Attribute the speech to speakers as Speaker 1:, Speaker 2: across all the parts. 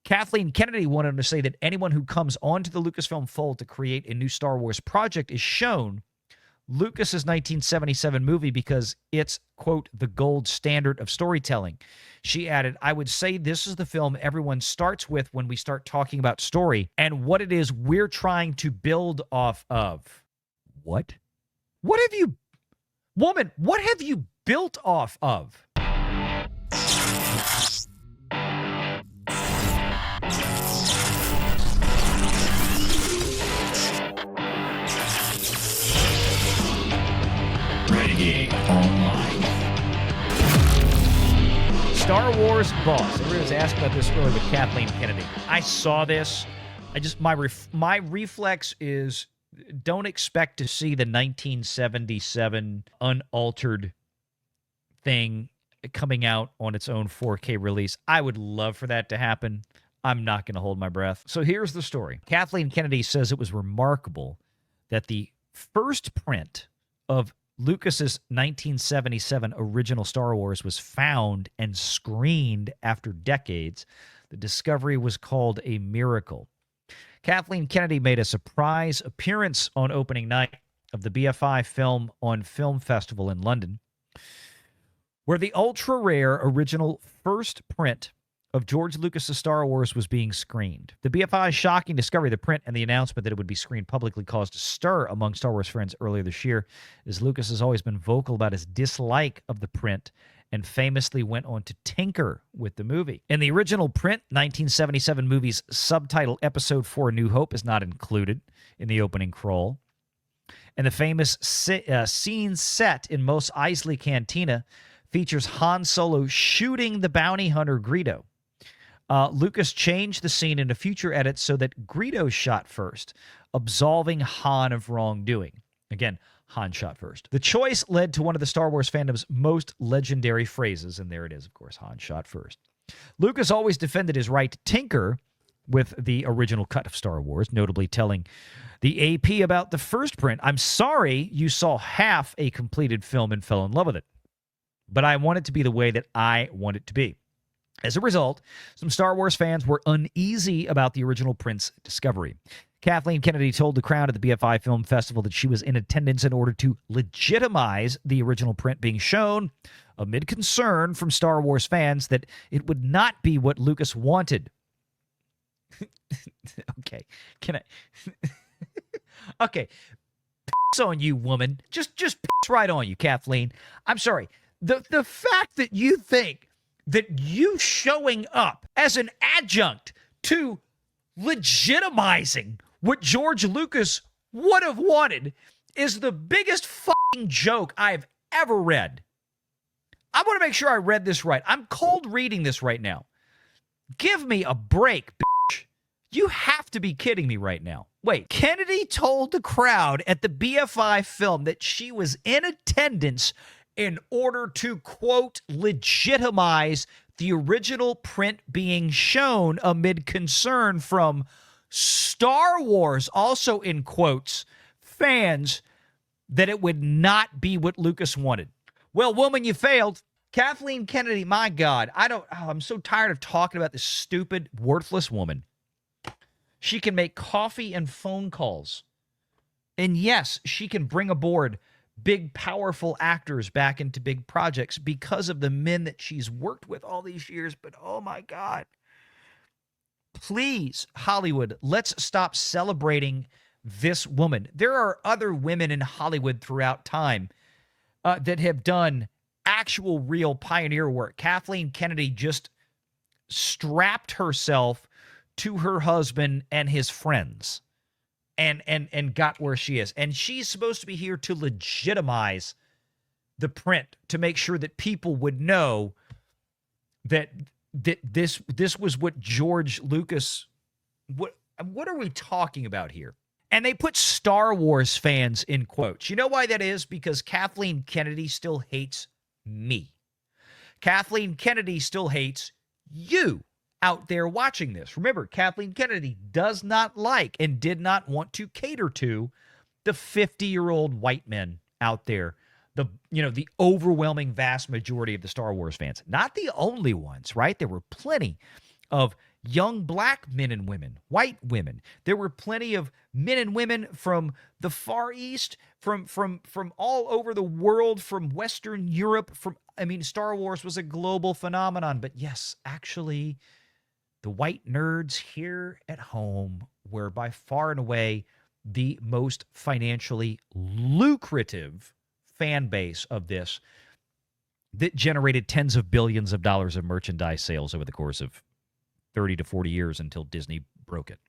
Speaker 1: Kathleen Kennedy wanted to say that anyone who comes onto the Lucasfilm fold to create a new Star Wars project is shown Lucas's 1977 movie because it's, quote, the gold standard of storytelling. She added, I would say this is the film everyone starts with when we start talking about story and what it is we're trying to build off of. What? What have you, woman, what have you built off of? Online. Star Wars boss. Everybody was asking about this earlier with Kathleen Kennedy. I saw this. My reflex is don't expect to see the 1977 unaltered thing coming out on its own 4K release. I would love for that to happen. I'm not going to hold my breath. So here's the story. Kathleen Kennedy says it was remarkable that the first print of Lucas's 1977 original Star Wars was found and screened after decades. The discovery was called a miracle. Kathleen Kennedy made a surprise appearance on opening night of the BFI Film on Film Festival in London, where the ultra-rare original first print of George Lucas's Star Wars was being screened. The BFI's shocking discovery, the print, and the announcement that it would be screened publicly caused a stir among Star Wars fans earlier this year, as Lucas has always been vocal about his dislike of the print and famously went on to tinker with the movie. In the original print, 1977 movie's subtitle Episode 4 New Hope is not included in the opening crawl. And the famous scene set in Mos Eisley Cantina features Han Solo shooting the bounty hunter Greedo. Lucas changed the scene in a future edit so that Greedo shot first, absolving Han of wrongdoing. Again, Han shot first. The choice led to one of the Star Wars fandom's most legendary phrases, and there it is, of course, Han shot first. Lucas always defended his right to tinker with the original cut of Star Wars, notably telling the AP about the first print, I'm sorry you saw half a completed film and fell in love with it, but I want it to be the way that I want it to be. As a result, some Star Wars fans were uneasy about the original print's discovery. Kathleen Kennedy told the crowd at the BFI Film Festival that she was in attendance in order to legitimize the original print being shown, amid concern from Star Wars fans that it would not be what Lucas wanted. Okay, can I? Okay, piss on you, woman. Just piss right on you, Kathleen. I'm sorry. The fact that you think that you showing up as an adjunct to legitimizing what George Lucas would have wanted is the biggest fucking joke I've ever read. I want to make sure I read this right. I'm cold reading this right now. Give me a break, bitch. You have to be kidding me right now. Wait, Kennedy told the crowd at the BFI Film that she was in attendance in order to, quote, legitimize the original print being shown amid concern from Star Wars, also in quotes, fans, that it would not be what Lucas wanted. Well, woman, you failed. Kathleen Kennedy, my God, I'm so tired of talking about this stupid, worthless woman. She can make coffee and phone calls. And yes, she can bring aboard big, powerful actors back into big projects because of the men that she's worked with all these years. But oh my God, please, Hollywood, let's stop celebrating this woman. There are other women in Hollywood throughout time that have done actual, real pioneer work. Kathleen Kennedy just strapped herself to her husband and his friends and got where she is. And she's supposed to be here to legitimize the print, to make sure that people would know that this was what George Lucas, what are we talking about here? And they put Star Wars fans in quotes. You know why that is? Because Kathleen Kennedy still hates me. Kathleen Kennedy still hates you out there watching this. Remember, Kathleen Kennedy does not like and did not want to cater to the 50-year-old white men out there, the overwhelming vast majority of the Star Wars fans. Not the only ones, right? There were plenty of young black men and women, white women. There were plenty of men and women from the Far East, from all over the world, from Western Europe. Star Wars was a global phenomenon. But yes, actually, the white nerds here at home were by far and away the most financially lucrative fan base of this, that generated tens of billions of dollars of merchandise sales over the course of 30 to 40 years until Disney broke it.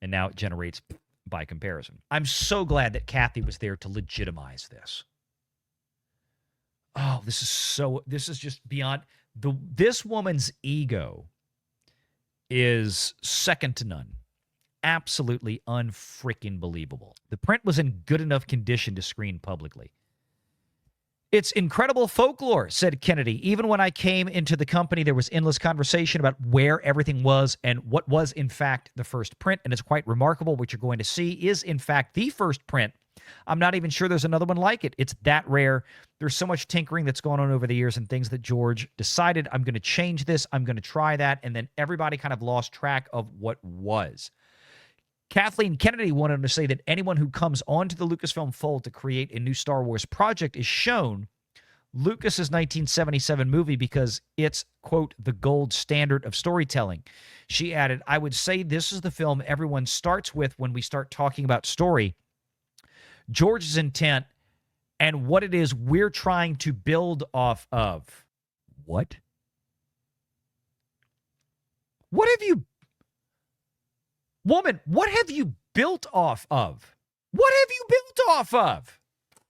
Speaker 1: And now it generates by comparison. I'm so glad that Kathy was there to legitimize this. Oh, this is just beyond this woman's ego is second to none. Absolutely unfreaking believable. The print was in good enough condition to screen publicly. It's incredible folklore, said Kennedy. Even when I came into the company, there was endless conversation about where everything was and what was, in fact, the first print. And it's quite remarkable. What you're going to see is, in fact, the first print. I'm not even sure there's another one like it. It's that rare. There's so much tinkering that's gone on over the years and things that George decided, I'm going to change this, I'm going to try that. And then everybody kind of lost track of what was. Kathleen Kennedy wanted to say that anyone who comes onto the Lucasfilm fold to create a new Star Wars project is shown Lucas's 1977 movie because it's, quote, the gold standard of storytelling. She added, I would say this is the film everyone starts with when we start talking about story, George's intent, and what it is we're trying to build off of. What? What have you... Woman, what have you built off of? What have you built off of?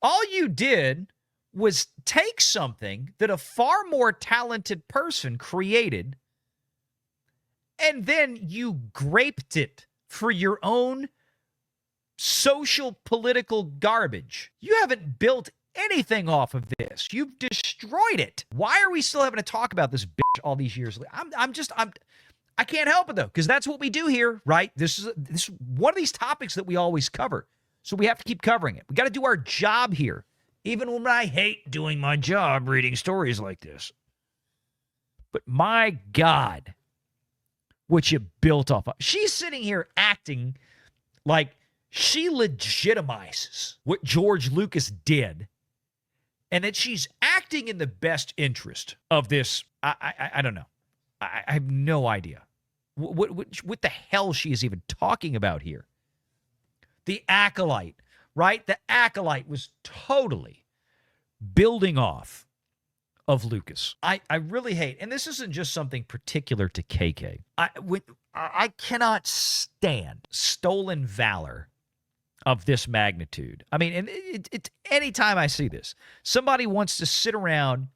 Speaker 1: All you did was take something that a far more talented person created, and then you graped it for your own social political garbage. You haven't built anything off of this. You've destroyed it. Why are we still having to talk about this bitch all these years later? I can't help it, though, because that's what we do here, right? This is one of these topics that we always cover, so we have to keep covering it. We got to do our job here, even when I hate doing my job reading stories like this. But my God, what you built off of. She's sitting here acting like she legitimizes what George Lucas did, and that she's acting in the best interest of this. I don't know. I have no idea what the hell she is even talking about here. The Acolyte, right? The Acolyte was totally building off of Lucas. I really hate, and this isn't just something particular to KK. I cannot stand stolen valor of this magnitude. I mean, and it's anytime I see this, somebody wants to sit around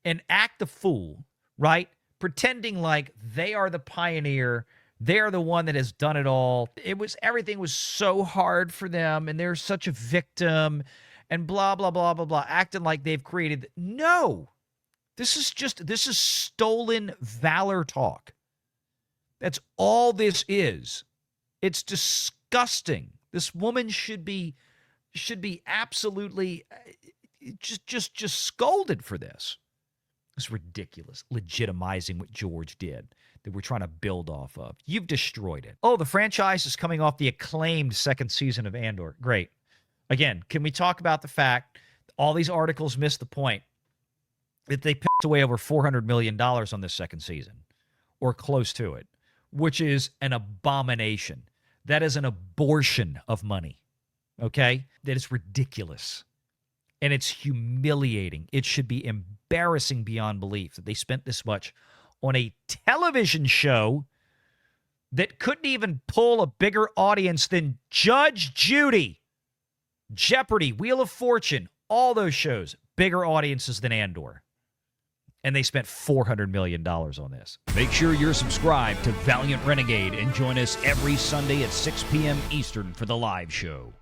Speaker 1: and act the fool, right? Pretending like they are the pioneer, they're the one that has done it all. Everything was so hard for them, and they're such a victim, and blah, blah, blah, blah, blah, acting like they've created. No, this is stolen valor talk. That's all this is. It's disgusting. This woman should be absolutely just scolded for this. It's ridiculous, legitimizing what George did that we're trying to build off of. You've destroyed it. Oh, the franchise is coming off the acclaimed second season of Andor. Great. Again, can we talk about the fact that all these articles miss the point that they picked away over $400 million on this second season, or close to it, which is an abomination. That is an abortion of money, okay? That is ridiculous. And it's humiliating. It should be embarrassing beyond belief that they spent this much on a television show that couldn't even pull a bigger audience than Judge Judy, Jeopardy, Wheel of Fortune, all those shows, bigger audiences than Andor. And they spent $400 million on this. Make sure you're subscribed to Valiant Renegade and join us every Sunday at 6 p.m. Eastern for the live show.